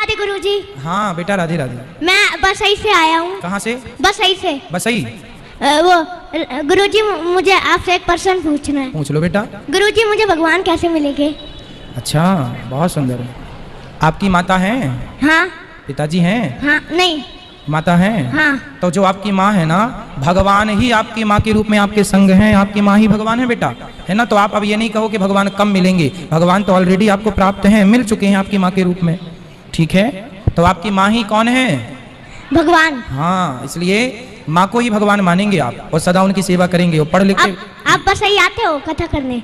राधे गुरुजी। हाँ बेटा राधे राधे। मैं बसई से आया हूँ। कहाँ से? बसई से। बसई। वो गुरुजी मुझे आपसे एक प्रश्न पूछना है। पूछ लो बेटा। गुरुजी मुझे भगवान कैसे मिलेंगे? अच्छा बहुत सुंदर। आपकी माता है? हाँ। पिताजी हैं? हाँ नहीं। माता है? हाँ। तो जो आपकी माँ है ना, भगवान ही आपकी माँ के रूप में आपके संग हैं। आपकी माँ ही भगवान है बेटा, है ना। तो आप अब ये नहीं कहो कि भगवान कम मिलेंगे। भगवान तो ऑलरेडी आपको प्राप्त हैं, मिल चुके हैं आपकी माँ के रूप में। ठीक है, तो आपकी माँ ही कौन है? भगवान। हाँ, इसलिए माँ को ही भगवान मानेंगे आप और सदा उनकी सेवा करेंगे। वो पढ़ लिख के आप बसई आते हो कथा करने?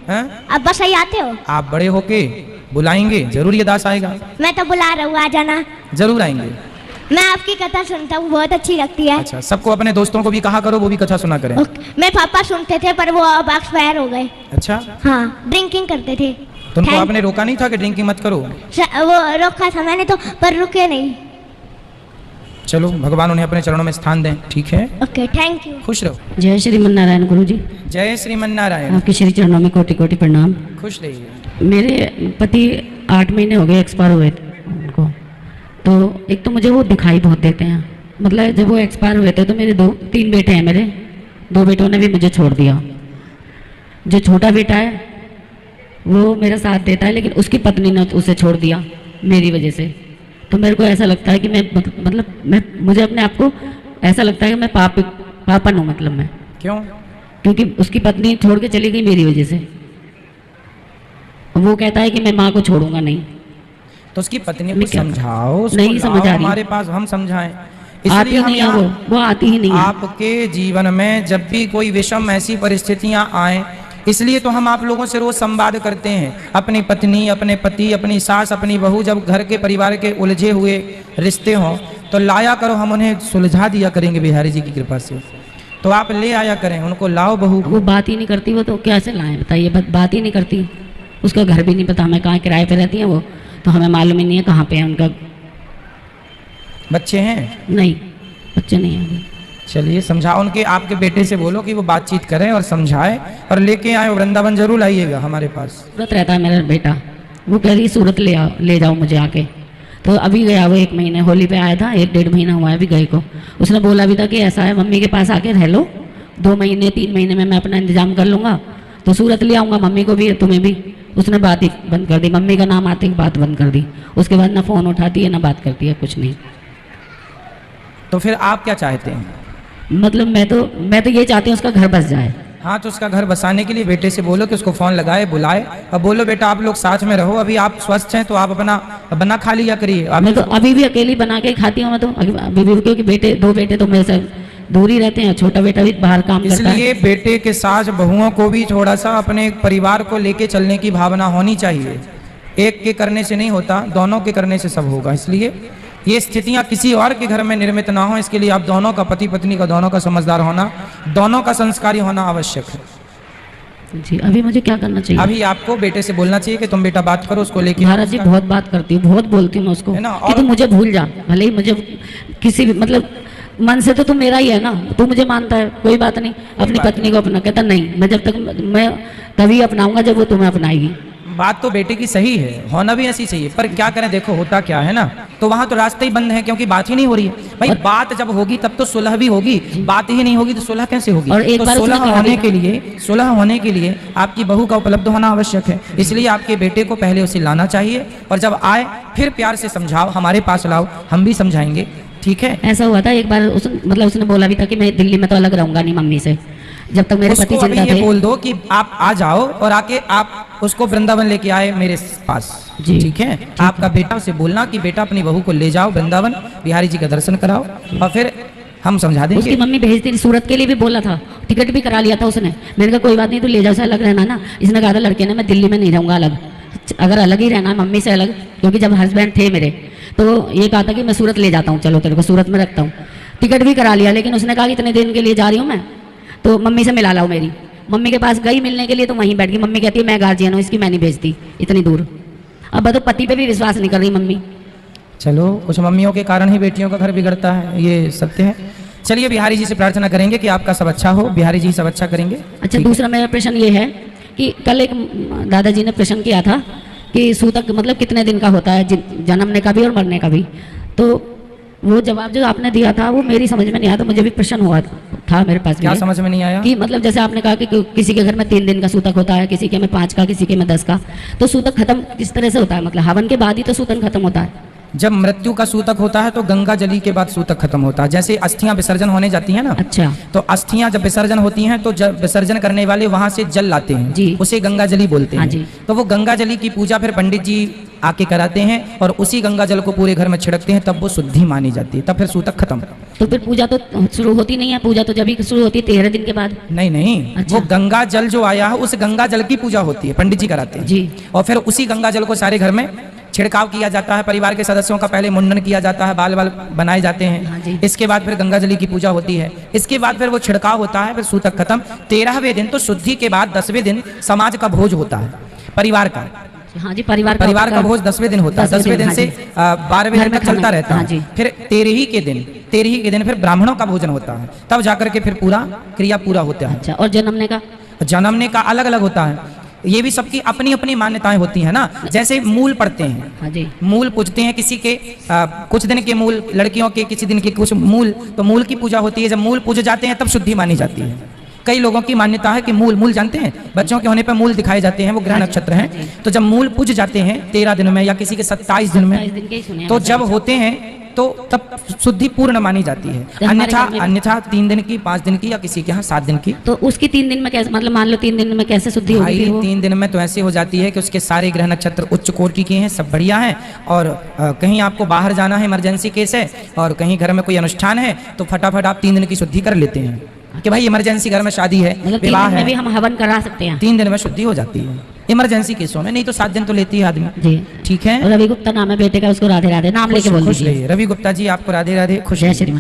आप बसई आते हो? आप बड़े होके बुलाएंगे, जरूर ये दास आएगा। मैं तो बुला रहा हूँ, आ जाना। जरूर आएंगे। मैं आपकी कथा सुनता हूँ, बहुत अच्छी लगती है। अच्छा, सबको अपने दोस्तों को भी कहा करो, वो भी कथा सुना करें। मेरे पापा सुनते थे पर वो अब एक्सपायर हो गए। अच्छा। हाँ, ड्रिंकिंग करते थे। तुमको आपने रोका नहीं था कि ड्रिंकिंग मत करो? वो रोका था मैंने तो, पर रुके नहीं। चलो, भगवान उन्हें अपने चरणों में स्थान दें। ठीक है, ओके, थैंक यू। खुश रहो। जय श्रीमन नारायण गुरुजी। जय श्रीमन नारायण। आपके श्री चरणों में कोटि कोटि प्रणाम। खुश रहिए। मेरे पति 8 महीने हो गए एक्सपायर हुए उनको। तो एक तो मुझे वो दिखाई बहुत देते हैं, मतलब जब वो एक्सपायर हुए थे तो मेरे 3 बेटे हैं। मेरे 2 बेटों ने भी मुझे छोड़ दिया। जो छोटा बेटा है वो मेरा साथ देता है, लेकिन उसकी पत्नी ने उसे छोड़ दिया मेरी वजह से। तो मेरे को ऐसा लगता है कि मुझे अपने आप को ऐसा लगता है कि मैं पापन हूँ। मतलब मैं क्यों? क्योंकि उसकी पत्नी छोड़ के चली गई मेरी वजह से। वो कहता है कि मैं माँ को छोड़ूंगा नहीं। तो उसकी पत्नी को समझाओ। नहीं समझ आ रही। हमारे पास हम समझाएं। आती ही नहीं है वो आती ही नहीं है। आपके जीवन में जब भी कोई विषम ऐसी परिस्थितियां आए, इसलिए तो हम आप लोगों से रोज संवाद करते हैं। अपनी पत्नी, अपने पति, अपनी सास, अपनी बहू, जब घर के परिवार के उलझे हुए रिश्ते हों तो लाया करो, हम उन्हें सुलझा दिया करेंगे बिहारी जी की कृपा से। तो आप ले आया करें उनको, लाओ बहू। वो बात ही नहीं करती, वो तो कैसे लाएं बताइए? बात ही नहीं करती। उसका घर भी नहीं पता हमें, कहाँ किराए पे रहती है वो, तो हमें मालूम ही नहीं है कहाँ पे है उनका। बच्चे हैं? नहीं, बच्चे नहीं हैं। चलिए समझाओ उनके, आपके बेटे से बोलो कि वो बातचीत करें और समझाए और लेके आए। वृंदावन जरूर लाइएगा हमारे पास। सूरत रहता है मेरा बेटा, वो कह रही सूरत ले जाओ मुझे आके। तो अभी गया वो 1 महीने, होली पे आया था, 1-1.5 महीना हुआ है अभी गए को। उसने बोला भी था कि ऐसा है, मम्मी के पास आके रह लो 2 महीने 3 महीने में, मैं अपना इंतजाम कर लूँगा, तो सूरत ले आऊँगा मम्मी को भी तुम्हें भी। उसने बात ही बंद कर दी, मम्मी का नाम आते ही बात बंद कर दी। उसके बाद ना फ़ोन उठाती है ना बात करती है, कुछ नहीं। तो फिर आप क्या चाहते हैं? मतलब मैं तो ये चाहती हूँ उसका घर बस जाए। हाँ, तो उसका घर बसाने के लिए बेटे से बोलो कि उसको फ़ोन लगाए, बुलाए और बोलो बेटा आप लोग साथ में रहो। अभी आप स्वस्थ हैं तो आप अपना बना खा लिया करिए। मैं तो अभी भी अकेली बना के खाती हूँ। मैं तो अभी भी, क्योंकि 2 बेटे तो मेरे से दूर ही रहते हैं, छोटा बेटा भी बाहर काम करता है। इसलिए बेटे के साथ बहुओं को भी थोड़ा सा अपने परिवार को लेके चलने की भावना होनी चाहिए। एक के करने से नहीं होता, दोनों के करने से सब होगा। इसलिए ये स्थितियां किसी और के घर में निर्मित ना हो, इसके लिए आप दोनों का, पति पत्नी का, दोनों का समझदार होना, दोनों का संस्कारी होना आवश्यक है। जी, अभी मुझे क्या करना चाहिए? अभी आपको बेटे से बोलना चाहिए कि तुम बेटा बात करो उसको लेके। महाराज जी बहुत बात करती हूँ, बहुत बोलती हूँ मैं उसको कि तू मुझे भूल जा, भले ही मुझे किसी भी, मतलब मन से तो तू मेरा ही है ना, तू मुझे मानता है, कोई बात नहीं। अपनी पत्नी को अपना, कहता नहीं, मैं जब तक मैं तभी अपनाऊंगा जब वो तुम्हें अपनाएगी। बात तो बेटे की सही है, होना भी ऐसी चाहिए, पर क्या करें, देखो होता क्या है ना, तो वहां तो रास्ते ही बंद है क्योंकि बात ही नहीं हो रही है। भाई बात जब होगी तब तो सुलह भी होगी, बात ही नहीं होगी तो सुलह कैसे होगी? और एक तो बार सुलह होने के लिए आपकी बहू का उपलब्ध होना आवश्यक है। इसलिए आपके बेटे को पहले उसे लाना चाहिए और जब आए फिर प्यार से समझाओ, हमारे पास लाओ, हम भी समझाएंगे। ठीक है? ऐसा हुआ था एक बार, उसने बोला भी था कि मैं दिल्ली में तो अलग रहूंगा नहीं मम्मी से, जब तक मेरे पति जिंदा थे। बोल दो कि आप आ जाओ और आके आप उसको वृंदावन लेके आए मेरे पास। ठीक है? आपका बेटा से बोलना कि बेटा अपनी बहू को ले जाओ वृंदावन, बिहारी जी का दर्शन कराओ और फिर हम समझा देंगे। उसकी मम्मी भेज दी, सूरत के लिए भी बोला था, टिकट भी करा लिया था उसने। मैंने कहा कोई बात नहीं, तू ले जाओ, से अलग रहना ना। इसने कहा था लड़के ने, मैं दिल्ली में नहीं रहूंगा अलग, अगर अलग ही रहना मम्मी से अलग, क्योंकि जब हस्बैंड थे मेरे तो ये कहा था कि मैं सूरत ले जाता हूँ, चलो तेरे को सूरत में रखता हूँ। टिकट भी करा लिया, लेकिन उसने कहा कि इतने दिन के लिए जा रही हूँ मैं, तो मम्मी से मिला लाओ। मेरी मम्मी के पास गई मिलने के लिए, तो वहीं बैठ गई। मम्मी कहती है मैं गार्जियन हूँ इसकी, मैं नहीं भेजती इतनी दूर। अब तो पति पे भी विश्वास नहीं कर रही मम्मी। चलो, कुछ मम्मियों के कारण ही बेटियों का घर बिगड़ता है, ये सत्य है। चलिए बिहारी जी से प्रार्थना करेंगे कि आपका सब अच्छा हो, बिहारी जी सब अच्छा करेंगे। अच्छा, दूसरा मेरा प्रश्न ये है कि कल एक दादाजी ने प्रश्न किया था कि सूतक मतलब कितने दिन का होता है, जन्मने का भी और मरने का भी। तो वो जवाब जो आपने दिया था वो मेरी समझ में नहीं आया, तो मुझे भी प्रश्न हुआ था मेरे पास क्या भी समझ में नहीं आया? कि मतलब जैसे आपने कहा कि किसी के घर में 3 दिन का सूतक होता है, किसी के में 5 का, किसी के में 10 का, तो सूतक खत्म किस तरह से होता है? मतलब हवन के बाद ही तो सूतक खत्म होता है। जब मृत्यु का सूतक होता है तो गंगा जली के बाद सूतक खत्म होता है। जैसे अस्थियां विसर्जन होने जाती हैं ना, अच्छा, तो अस्थियां जब विसर्जन होती हैं तो जब विसर्जन करने वाले वहां से जल लाते हैं जी। उसे गंगा जली बोलते हाँ हैं। जी। तो वो गंगा जली की पूजा फिर पंडित जी आके कराते हैं और उसी गंगा जल को पूरे घर में छिड़कते हैं, तब वो शुद्धि मानी जाती है, तब फिर सूतक खत्म। तो फिर पूजा तो शुरू होती नहीं है, पूजा तो जब ही शुरू होती है 13 दिन के बाद। नहीं नहीं, अच्छा। वो गंगा जल जो आया है उस गंगा जल की पूजा होती है, पंडित जी कराते हैं जी। और फिर उसी गंगा जल को सारे घर में छिड़काव किया जाता है। परिवार के सदस्यों का पहले मुंडन किया जाता है, बाल बाल बनाए जाते हाँ हैं, जी। इसके बाद फिर गंगा जली की पूजा होती है, इसके बाद फिर वो छिड़काव होता है, फिर सूतक खत्म। 13वें दिन तो शुद्धि के बाद 10वें दिन समाज का भोज होता है, परिवार का। हाँ जी, परिवार का भोज 10वें दिन होता है। 10वें दिन से 12वें दिन तक चलता रहता हाँ है। जी। फिर 13ही के दिन फिर ब्राह्मणों का भोजन होता है, तब जाकर के फिर पूरा क्रिया पूरा होता है। अच्छा, और जन्मने का? जन्मने का अलग अलग होता है, ये भी सबकी अपनी अपनी मान्यताएं होती है ना। जैसे मूल पढ़ते हैं, हाँ जी, मूल पूजते हैं, किसी के कुछ दिन के मूल, लड़कियों के किसी दिन के कुछ मूल, तो मूल की पूजा होती है। जब मूल पूजे जाते हैं तब शुद्धि मानी जाती है। कई लोगों की मान्यता है कि मूल जानते हैं, बच्चों के होने पर मूल दिखाए जाते हैं, वो ग्रह नक्षत्र हैं। तो जब मूल पूज जाते हैं 13 दिन में या किसी के 27 दिन 27 दिन में, के ही सुने हैं तो वैसे। जब होते हैं तो तब शुद्धि पूर्ण मानी जाती है। तो हमारे घर में- अन्यथा 3 दिन की, 5 दिन की या किसी के यहाँ 7 दिन की। तो उसकी 3 दिन में कैसे, मतलब मान लो 3 दिन में कैसे शुद्धि होगी भाई फिर वो? 3 दिन में तो ऐसे हो जाती है कि उसके सारे ग्रह नक्षत्र उच्च कोटि के हैं, सब बढ़िया हैं। और कहीं आपको बाहर जाना है, इमरजेंसी केस है, और कहीं घर में कोई अनुष्ठान है, तो फटाफट आप 3 दिन की शुद्धि कर लेते हैं कि भाई इमरजेंसी घर में शादी है, मतलब 3 विवाह दिन में भी है, हम हवन करा सकते हैं? 3 दिन में शुद्धि हो जाती है इमरजेंसी केसों में, नहीं तो 7 दिन तो लेती है आदमी। जी, ठीक है, और रवि गुप्ता नाम है बेटे का, उसको राधे राधे नाम लेके बोल खुश दीजिए। रहिए। रवि गुप्ता जी आपको राधे राधे, खुश जय रहिए। श्रीमान।